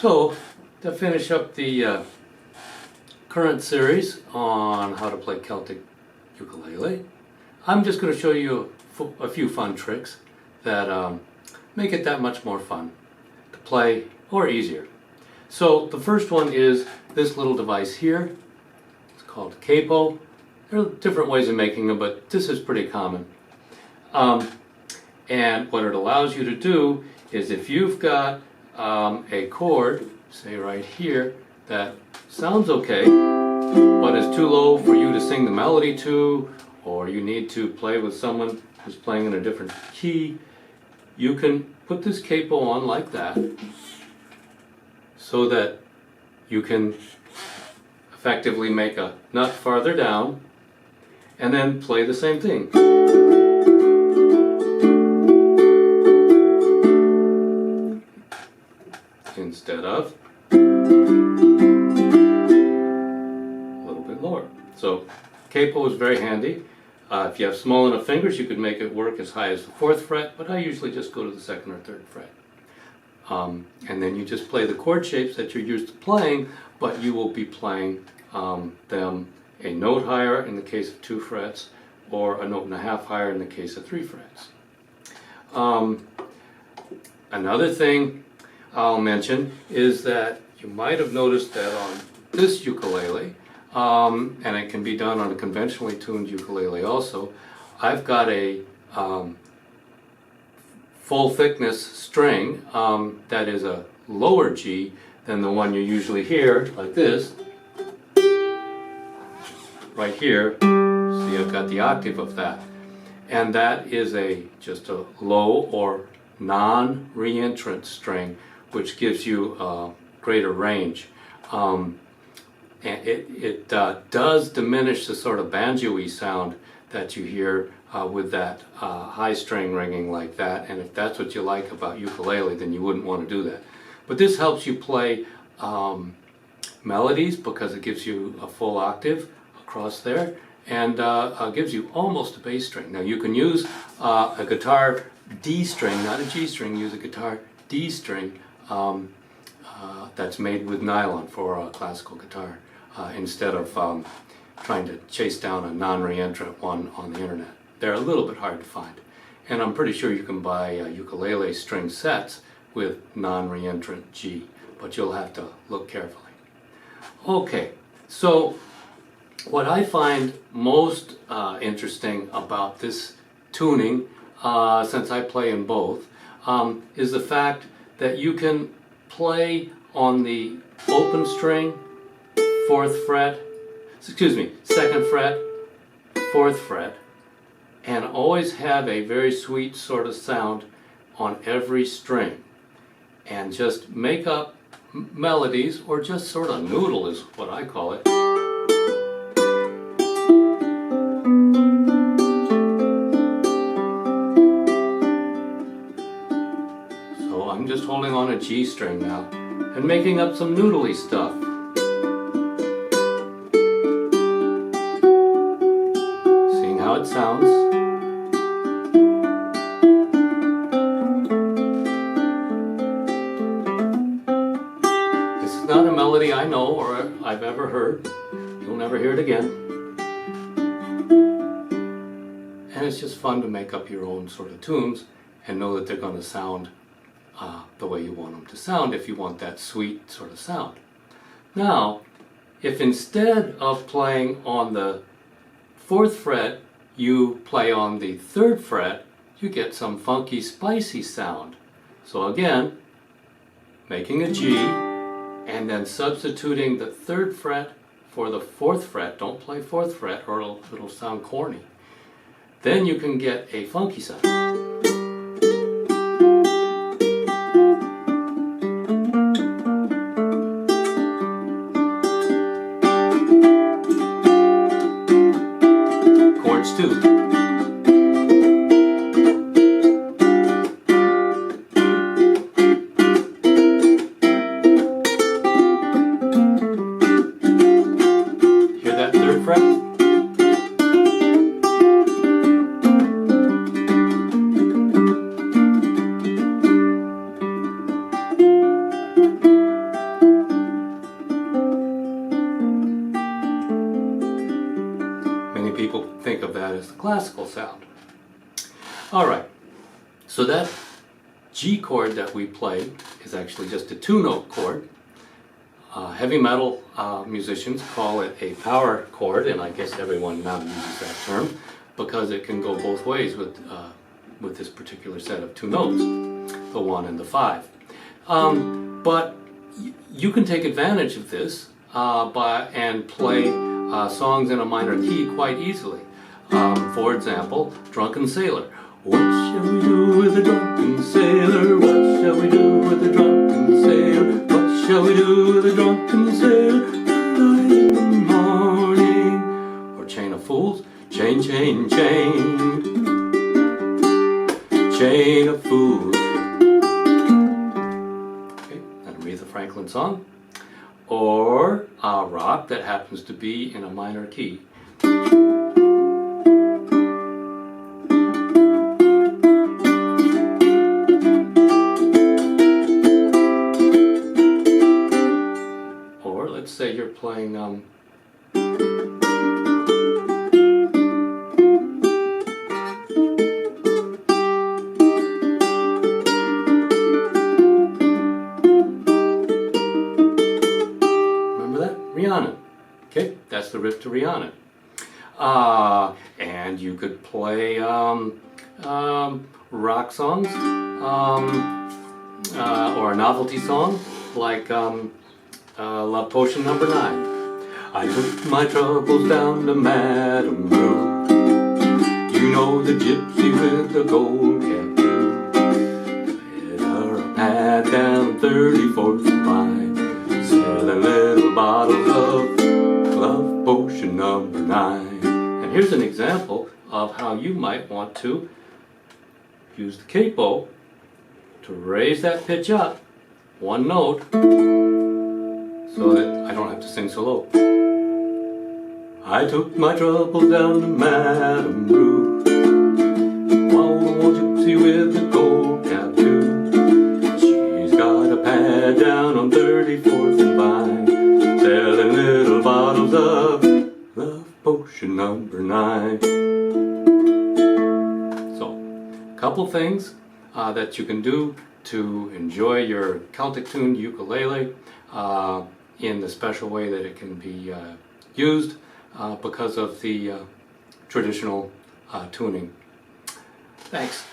So, to finish up the current series on how to play Celtic ukulele, I'm just going to show you a few fun tricks that make it that much more fun to play, or easier. So the first one is this little device here. It's called Capo. There are different ways of making them, but this is pretty common. And what it allows you to do is, if you've got a chord, say right here, that sounds okay, but is too low for you to sing the melody to, or you need to play with someone who's playing in a different key, you can put this capo on like that, so that you can effectively make a nut farther down, and then play the same thing. Instead of a little bit lower. So capo is very handy. If you have small enough fingers, you could make it work as high as the 4th fret, but I usually just go to the 2nd or 3rd fret. And then you just play the chord shapes that you're used to playing, but you will be playing them a note higher in the case of 2 frets, or a note and a half higher in the case of 3 frets. Another thing I'll mention is that you might have noticed that on this ukulele, and it can be done on a conventionally tuned ukulele also, I've got a full thickness string that is a lower G than the one you usually hear, like this. Right here, see, I've got the octave of that. And that is just a low or non-reentrant string, which gives you greater range. And it does diminish the sort of banjo-y sound that you hear with that high string ringing like that. And if that's what you like about ukulele, then you wouldn't want to do that. But this helps you play melodies, because it gives you a full octave across there, and gives you almost a bass string. Now you can use a guitar D string, not a G string, use a guitar D string that's made with nylon for a classical guitar, instead of trying to chase down a non-reentrant one on the internet. They're a little bit hard to find, and I'm pretty sure you can buy ukulele string sets with non-reentrant G, but you'll have to look carefully. Okay, so what I find most interesting about this tuning, since I play in both, is the fact that you can play on the open string, 4th fret, 2nd fret, 4th fret, and always have a very sweet sort of sound on every string, and just make up melodies, or just sort of noodle is what I call it. So I'm just holding on a G string now and making up some noodly stuff. Seeing how it sounds. This is not a melody I know or I've ever heard. You'll never hear it again. And it's just fun to make up your own sort of tunes and know that they're going to sound the way you want them to sound, if you want that sweet sort of sound. Now, if instead of playing on the 4th fret, you play on the 3rd fret, you get some funky, spicy sound. So again, making a G, and then substituting the 3rd fret for the 4th fret. Don't play 4th fret or it'll sound corny. Then you can get a funky sound. Chords too. Hear that 3rd fret? classical sound. All right, so that G chord that we played is actually just a 2-note chord. Heavy metal musicians call it a power chord, and I guess everyone now uses that term because it can go both ways with this particular set of 2 notes, the 1 and the 5. But you can take advantage of this and play songs in a minor key quite easily. For example, Drunken Sailor. What shall we do with a drunken sailor? What shall we do with a drunken sailor? What shall we do with a drunken sailor? Early in the morning. Or Chain of Fools. Chain, chain, chain. Chain of Fools. Okay, an Aretha Franklin song. Or a rock that happens to be in a minor key. Let's say you're playing remember that? Rihanna. Okay, that's the riff to Rihanna. And you could play rock songs or a novelty song like Love Potion number 9. I took my troubles down to Madame Rue. You know the gypsy with the gold cap too. Let her a pad down 34th and Vine, selling little bottles of Love Potion number 9. And here's an example of how you might want to use the capo to raise that pitch up 1 note, so that I don't have to sing so low. I took my troubles down to Madame Rue. Old gypsy with the gold cap too. She's got a pad down on 34th and Vine, selling little bottles of Love Potion number 9. So, a couple things that you can do to enjoy your Celtic-Tuned ukulele in the special way that it can be used because of the traditional tuning. Thanks.